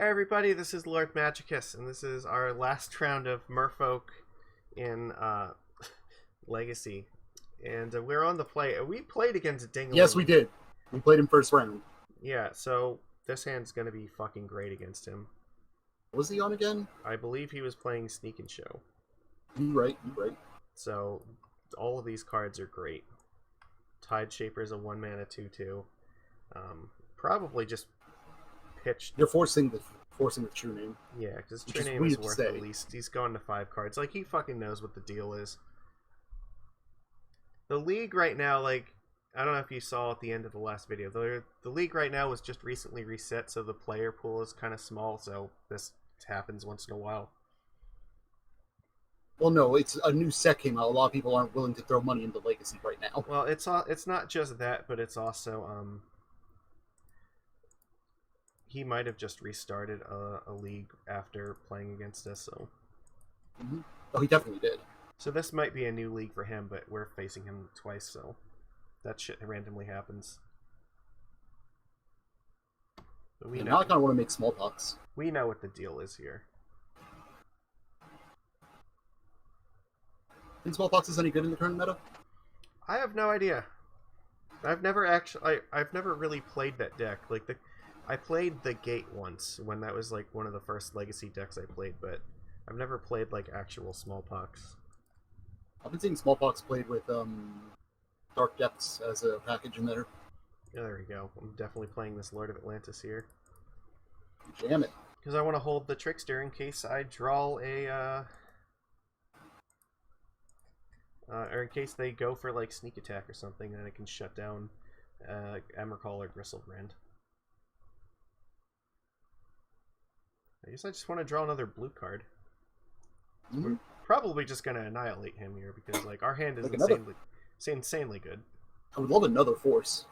Hey everybody, this is Lord Magicus, and this is our last round of Merfolk in Legacy. And we're on the play. We played against Dingaling. Yes, we did. We played him first round. Yeah, so this hand's going to be fucking great against him. Was he on again? I believe he was playing Sneak and Show. You're right. So all of these cards are great. Tide Shaper's a 1-mana 2/2. Probably just pitched. You're forcing the True-Name. Yeah, because True-Name is worth at least. He's going to 5 cards. Like, he fucking knows what the deal is. The league right now, like, I don't know if you saw at the end of the last video, the league right now was just recently reset, so the player pool is kind of small, so this happens once in a while. Well, no, it's a new set came out. A lot of people aren't willing to throw money into Legacy right now. Well, it's not just that, but it's also, he might have just restarted a league after playing against us, so... Mm-hmm. Oh, he definitely did. So this might be a new league for him, but we're facing him twice, so that shit randomly happens. But we know. Now I kind of want to make Smallpox. We know what the deal is here. Think Smallpox is any good in the current meta? I have no idea. I've never really played that deck. Like, I played the Gate once, when that was like one of the first Legacy decks I played, but I've never played like actual Smallpox. I've been seeing Smallpox played with Dark Depths as a package in there. Yeah, there we go. I'm definitely playing this Lord of Atlantis here. Jam it. Because I want to hold the Trickster in case I draw a, or in case they go for like sneak attack or something, then I can shut down Emrakul or Gristlebrand. I guess I just want to draw another blue card. Mm-hmm. We're probably just going to annihilate him here because like our hand is like insanely good. I would love another Force.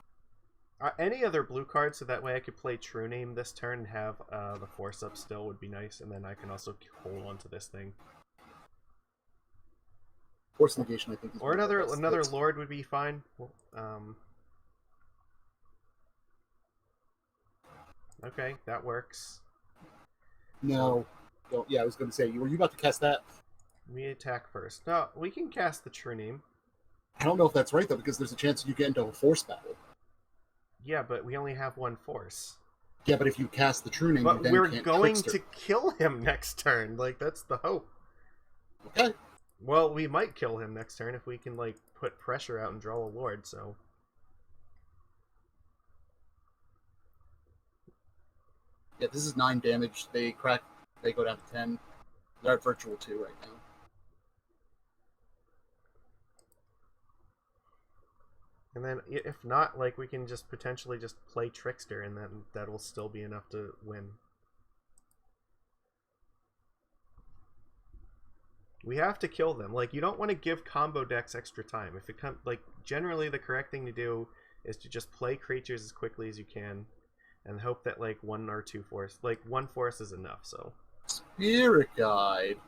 Any other blue card, so that way I could play True-Name this turn and have the Force up still would be nice, and then I can also hold on to this thing. Force of Negation, I think. Is or another Lord would be fine. Okay, that works. No. Well, yeah, I was going to say, were you about to cast that? We attack first. No, we can cast the True-Name. I don't know if that's right, though, because there's a chance you get into a Force battle. Yeah, but we only have one Force. Yeah, but if you cast the True-Name, but you then we're can't going Trickster. to kill him next turn. Like, that's the hope. Okay. Well, we might kill him next turn if we can, like, put pressure out and draw a Lord, so... Yeah, this is 9 damage. They crack. They go down to 10. They're at virtual 2 right now. And then, if not, like, we can just potentially just play Trickster, and then that'll still be enough to win. We have to kill them. Like, you don't want to give combo decks extra time. If it comes, like, generally the correct thing to do is to just play creatures as quickly as you can, and hope that, like, 1 or 2 Force, like, 1 Force is enough, so. Spirit Guide.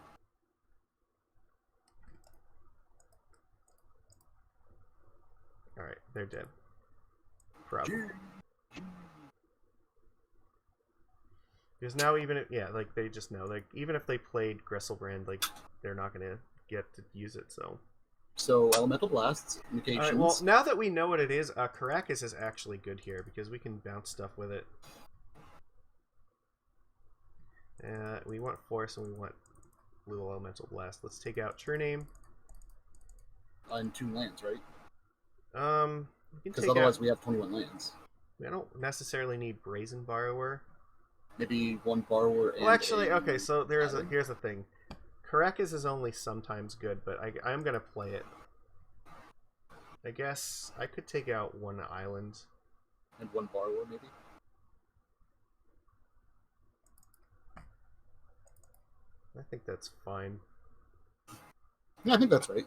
Alright, they're dead. Probably. Because now even if, yeah, like, they just know, like, even if they played Gristlebrand, like, they're not going to get to use it, so. So, Elemental Blasts, Indications. Alright, well, now that we know what it is, Karakas is actually good here, because we can bounce stuff with it. We want Force, and we want Blue Elemental Blast. Let's take out True-Name. And 2 lands, right? Because otherwise we have 21 lands. We don't necessarily need Brazen Borrower. Maybe 1 Borrower and well, actually, okay, so here's the thing. Karakas is only sometimes good, but I'm going to play it. I guess I could take out 1 island. And 1 Borrower, maybe? I think that's fine. Yeah, I think that's right.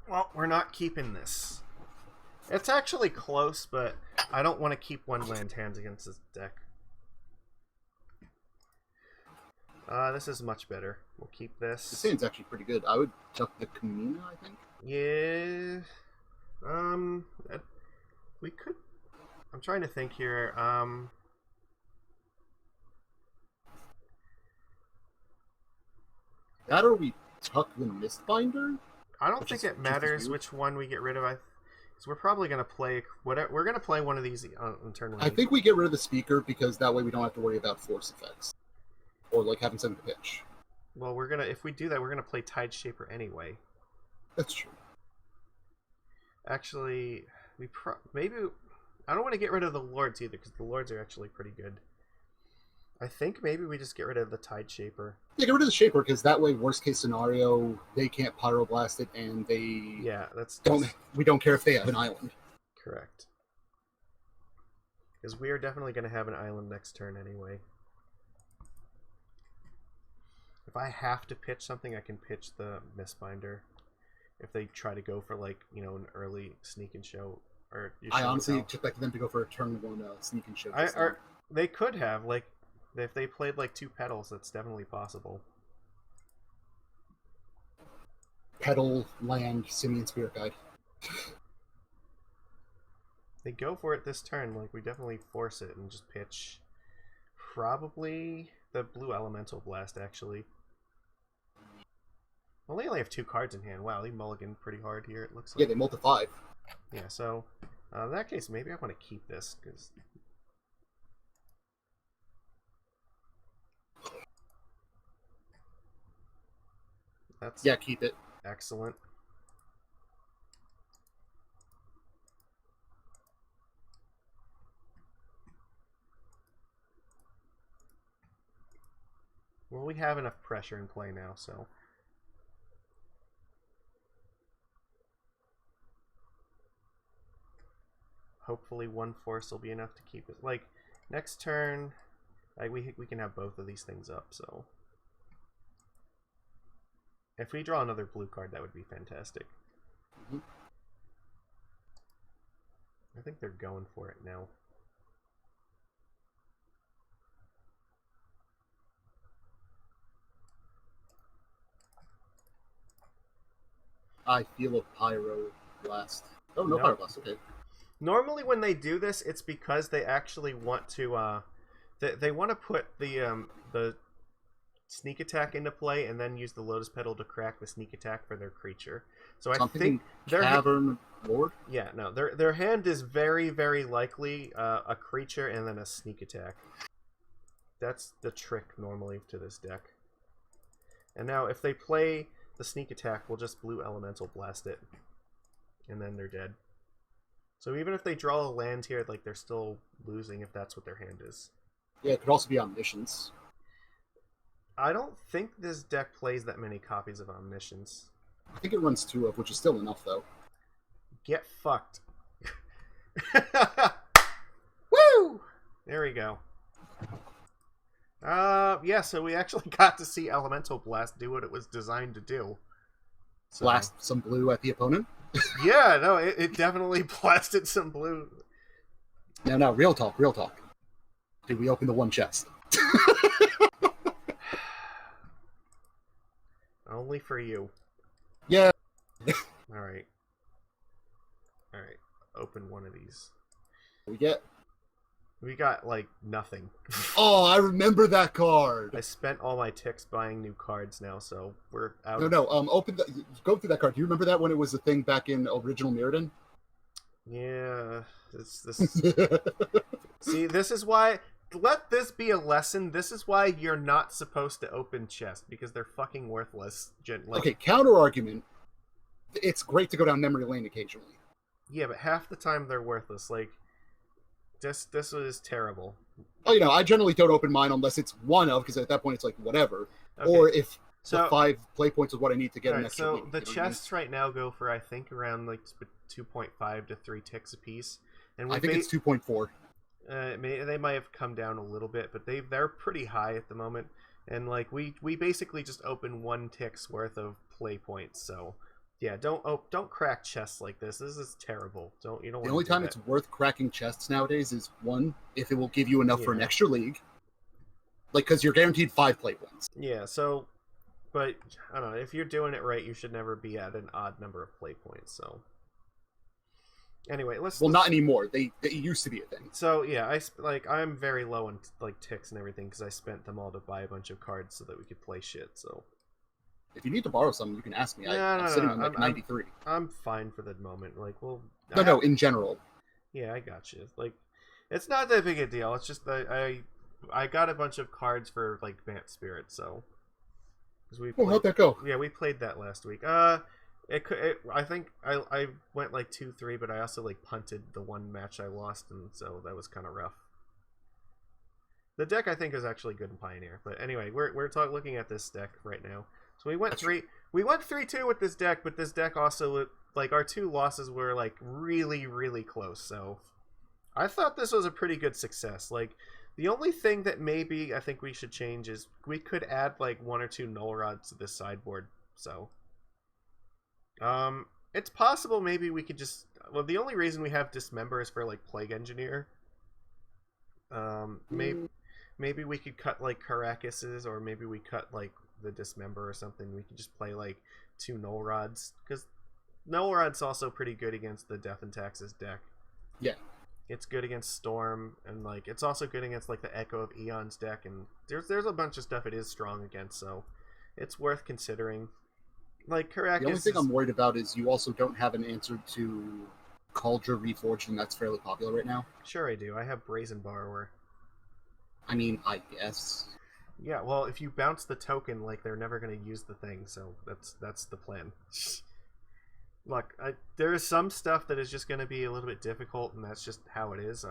Well, we're not keeping this. It's actually close, but I don't want to keep 1 land hands against this deck. This is much better. We'll keep this. This hand's actually pretty good. I would chuck the Kumena, I think. Yeah. that- we could. I'm trying to think here. That or we tuck the Mistbinder? I don't think it matters which one we get rid of. Because we're probably gonna play. We're gonna play one of these on turn 1. I think we get rid of the speaker because that way we don't have to worry about force effects or like having something to pitch. Well, if we do that, we're gonna play Tide Shaper anyway. That's true. Actually, maybe I don't want to get rid of the Lords either because the Lords are actually pretty good. I think maybe we just get rid of the Tide Shaper. Yeah, get rid of the Shaper because that way, worst case scenario, they can't pyroblast it, and they we don't care if they have an island. Correct. Because we are definitely going to have an island next turn anyway. If I have to pitch something, I can pitch the Mistbinder. If they try to go for like an early sneak and show, or I honestly expected them to go for a turn 1 sneak and show. They could have if they played like 2 petals. That's definitely possible. Petal, land, Simian Spirit Guide. They go for it this turn. Like we definitely force it and just pitch. Probably the blue elemental blast actually. Well, they only have 2 cards in hand. Wow, they mulligan pretty hard here, it looks like. Yeah, they multi 5. Yeah, so in that case, maybe I want to keep this, because... Yeah, keep it. Excellent. Well, we have enough pressure in play now, so... Hopefully 1 force will be enough to keep it. Like, next turn, we can have both of these things up, so... If we draw another blue card, that would be fantastic. Mm-hmm. I think they're going for it now. I feel a pyro blast. Oh, no pyro blast. Okay. Normally, when they do this, it's because they actually want to. They want to put the sneak attack into play and then use the Lotus Petal to crack the sneak attack for their creature. So I think their Cavern Lord. Yeah, no, their hand is very, very likely a creature and then a sneak attack. That's the trick normally to this deck. And now if they play the sneak attack, we'll just blue elemental blast it, and then they're dead. So even if they draw a land here, like they're still losing if that's what their hand is. Yeah, it could also be Omniscience. I don't think this deck plays that many copies of Omniscience. I think it runs 2 of, which is still enough, though. Get fucked. Woo! There we go. Yeah, so we actually got to see Elemental Blast do what it was designed to do. So, blast some blue at the opponent? Yeah, no, it definitely blasted some blue. No, real talk. Did we open the 1 chest? Only for you. Yeah. Alright. Open one of these. We got, like, nothing. Oh, I remember that card! I spent all my ticks buying new cards now, so we're out. No, go through that card. Do you remember that when it was a thing back in original Mirrodin? Yeah. See, this is why... Let this be a lesson. This is why you're not supposed to open chests, because they're fucking worthless. Okay, counter-argument. It's great to go down memory lane occasionally. Yeah, but half the time they're worthless. Like, this was terrible. Oh, I generally don't open mine unless it's one of, because at that point it's like, whatever. Okay. Or if the 5 play points is what I need to get an extra league, the chests right now go for, I think, around like 2.5 to 3 ticks a piece. And I think it's 2.4. They might have come down a little bit, but they're pretty high at the moment. And like we basically just open 1 tick's worth of play points. So yeah, don't crack chests like this. This is terrible. The only time it's worth cracking chests nowadays is 1, if it will give you enough for an extra league, like because you're guaranteed 5 play points. Yeah. So, but I don't know, if you're doing it right, you should never be at an odd number of play points. So Anyway, not anymore. They used to be a thing. So yeah, I'm very low on like ticks and everything because I spent them all to buy a bunch of cards so that we could play shit. So if you need to borrow some, you can ask me. I'm no, sitting on like 93. I'm fine for the moment. Like, well, no, in general. Yeah, I got you. Like, it's not that big a deal. It's just that I got a bunch of cards for like Vant Spirit, so. How'd that go? Yeah, we played that last week. I think I went like 2-3, but I also like punted the one match I lost, and so that was kind of rough. The deck I think is actually good in Pioneer, but anyway, we're looking at this deck right now. So we went 3-2 with this deck, but this deck also like our 2 losses were like really really close. So I thought this was a pretty good success. Like the only thing that maybe I think we should change is we could add like 1 or 2 null rods to this sideboard. So it's possible maybe we could just the only reason we have Dismember is for like Plague Engineer. Maybe we could cut like Karakas's, or maybe we cut like the Dismember or something. We could just play like 2 null rods, because null rod's also pretty good against the Death and Taxes deck. Yeah, it's good against Storm, and like it's also good against like the Echo of Eon's deck, and there's a bunch of stuff it is strong against, so it's worth considering. Like Karakas. The only thing I'm worried about is you also don't have an answer to Kaldra Reforged, and that's fairly popular right now. Sure I do. I have Brazen Borrower. I mean, I guess. Yeah, well, if you bounce the token, like they're never going to use the thing, so that's the plan. Look, there is some stuff that is just going to be a little bit difficult, and that's just how it is.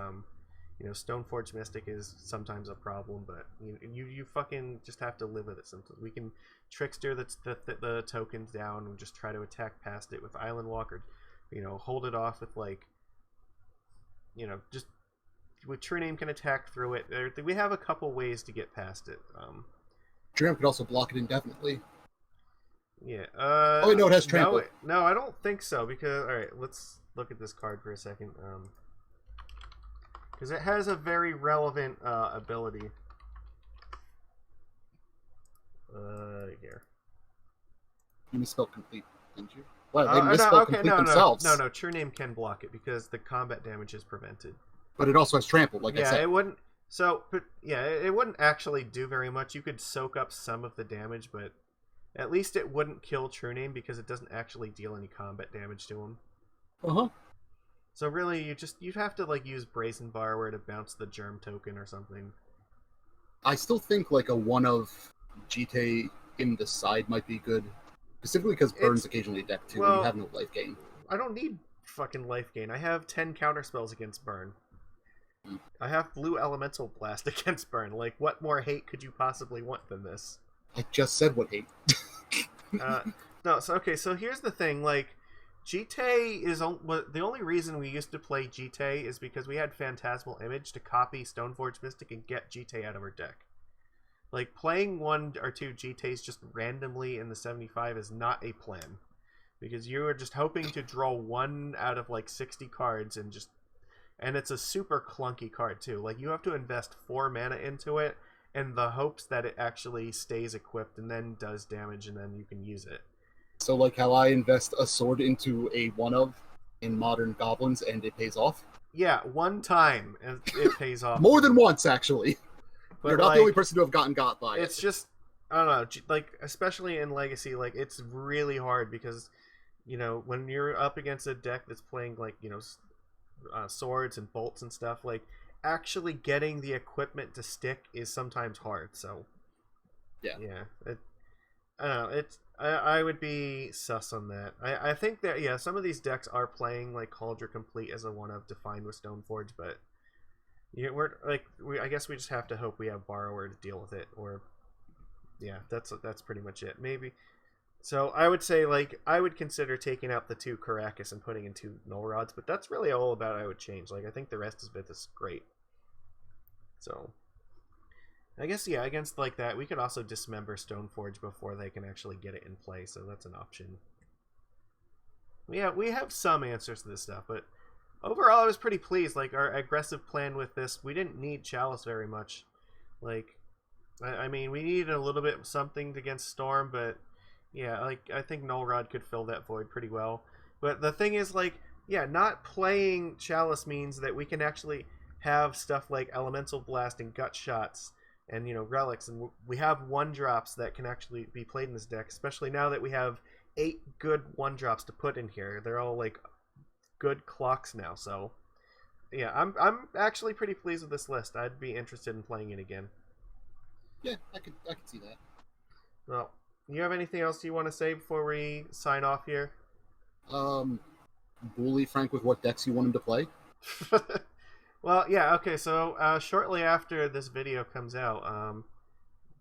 Stoneforge Mystic is sometimes a problem, but you fucking just have to live with it sometimes. We can Trickster the tokens down and just try to attack past it with Island Walk, or hold it off with like just with True-Name can attack through it. We have a couple ways to get past it. True-Name could also block it indefinitely. Yeah. Oh wait, no, it has trample. No, I don't think so, because all right, let's look at this card for a second. Because it has a very relevant ability. Here. You misspelled complete, didn't you? Well, they misspelled complete themselves. No. True-Name can block it because the combat damage is prevented. But it also has trample, like I said. Yeah, it wouldn't. So, but yeah, it wouldn't actually do very much. You could soak up some of the damage, but at least it wouldn't kill True-Name because it doesn't actually deal any combat damage to him. So really, you'd have to like use Brazen Borrower to bounce the Germ token or something. I still think like a one of GT in the side might be good, specifically because Burn's occasionally deck too, and you have no life gain. I don't need fucking life gain. I have 10 counterspells against Burn. I have Blue Elemental Blast against Burn. Like, what more hate could you possibly want than this? I just said what hate. No, so okay, so here's the thing, like, GT is the only reason we used to play GT is because we had Phantasmal Image to copy Stoneforge Mystic and get GT out of our deck. Like, playing 1 or 2 GTs just randomly in the 75 is not a plan. Because you are just hoping to draw 1 out of like 60 cards and it's a super clunky card too. Like, you have to invest 4 mana into it in the hopes that it actually stays equipped and then does damage and then you can use it. So like how I invest a sword into a one of in Modern Goblins and it pays off? Yeah, 1 time and it pays off. More than once, actually. But you're not the only person to have gotten got by it. It's just, I don't know, like, especially in Legacy, like, it's really hard because, when you're up against a deck that's playing, like, swords and bolts and stuff, like, actually getting the equipment to stick is sometimes hard, so yeah, I don't know, I would be sus on that. I think that, yeah, some of these decks are playing like Kaldra Complete as a one of defined with Stoneforge, but I guess we just have to hope we have Borrower to deal with it, or yeah, that's pretty much it. Maybe. So I would say, like, I would consider taking out the 2 Karakas and putting in 2 Null Rods, but that's really all about I would change. Like, I think the rest of it is great. So, I guess, yeah, against like that, we could also Dismember Stoneforge before they can actually get it in play, so that's an option. Yeah, we have some answers to this stuff, but overall I was pretty pleased. Like, our aggressive plan with this, we didn't need Chalice very much. Like, I mean, we needed a little bit of something against Storm, but yeah, like, I think Null Rod could fill that void pretty well. But the thing is, like, yeah, not playing Chalice means that we can actually have stuff like Elemental Blast and Gut Shots and, relics, and we have 1-drops that can actually be played in this deck, especially now that we have 8 good 1-drops to put in here. They're all like good clocks now, so yeah, I'm actually pretty pleased with this list. I'd be interested in playing it again. Yeah, I could see that. Well, you have anything else you want to say before we sign off here? Bully Frank with what decks you want him to play. Well, yeah, okay, so shortly after this video comes out,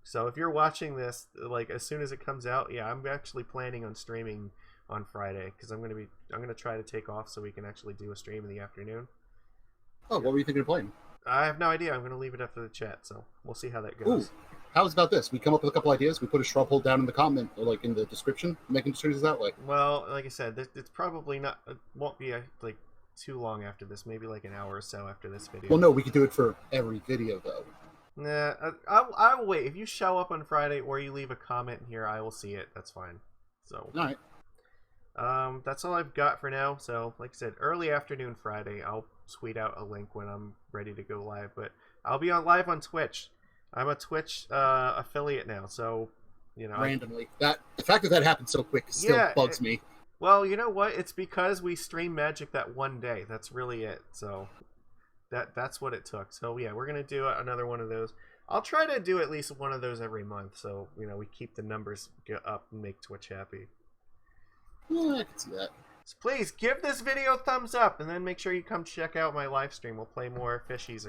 so if you're watching this, like, as soon as it comes out, yeah, I'm actually planning on streaming on Friday, because I'm gonna try to take off so we can actually do a stream in the afternoon. Oh, what were you thinking of playing? I have no idea. I'm gonna leave it up to the chat, so we'll see how that goes. Ooh, how's about this? We come up with a couple ideas. We put a shrub hole down in the comment, or like in the description, making decisions that way. Well, like I said, it's probably not. It won't be like too long after this. Maybe like an hour or so after this video. Well, no, we could do it for every video though. Nah, I will wait. If you show up on Friday or you leave a comment here, I will see it. That's fine. So. All right. That's all I've got for now. So, like I said, early afternoon Friday, I'll tweet out a link when I'm ready to go live. But I'll be live on Twitch. I'm a Twitch affiliate now, so randomly. The fact that happened so quick still bugs me. Well, you know what? It's because we stream Magic that one day. That's really it. So that's what it took. So yeah, we're gonna do another one of those. I'll try to do at least one of those every month, so we keep the numbers up and make Twitch happy. Yeah, I can see that. So please give this video a thumbs up, and then make sure you come check out my live stream. We'll play more fishies,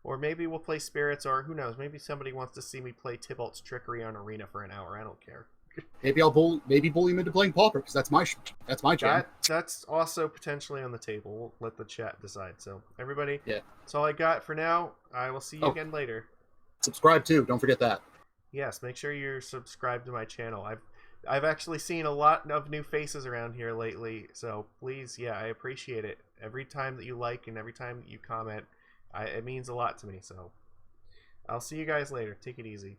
or maybe we'll play spirits, or who knows? Maybe somebody wants to see me play Tybalt's Trickery on Arena for an hour. I don't care. Maybe I'll bully him into playing Pauper, because that's my jam. That's also potentially on the table. We'll let the chat decide. So everybody, yeah, that's all I got for now. I will see you again later. Subscribe too. Don't forget that. Yes, make sure you're subscribed to my channel. I've actually seen a lot of new faces around here lately, so please, yeah, I appreciate it. Every time that you like and every time that you comment, it means a lot to me. So I'll see you guys later. Take it easy.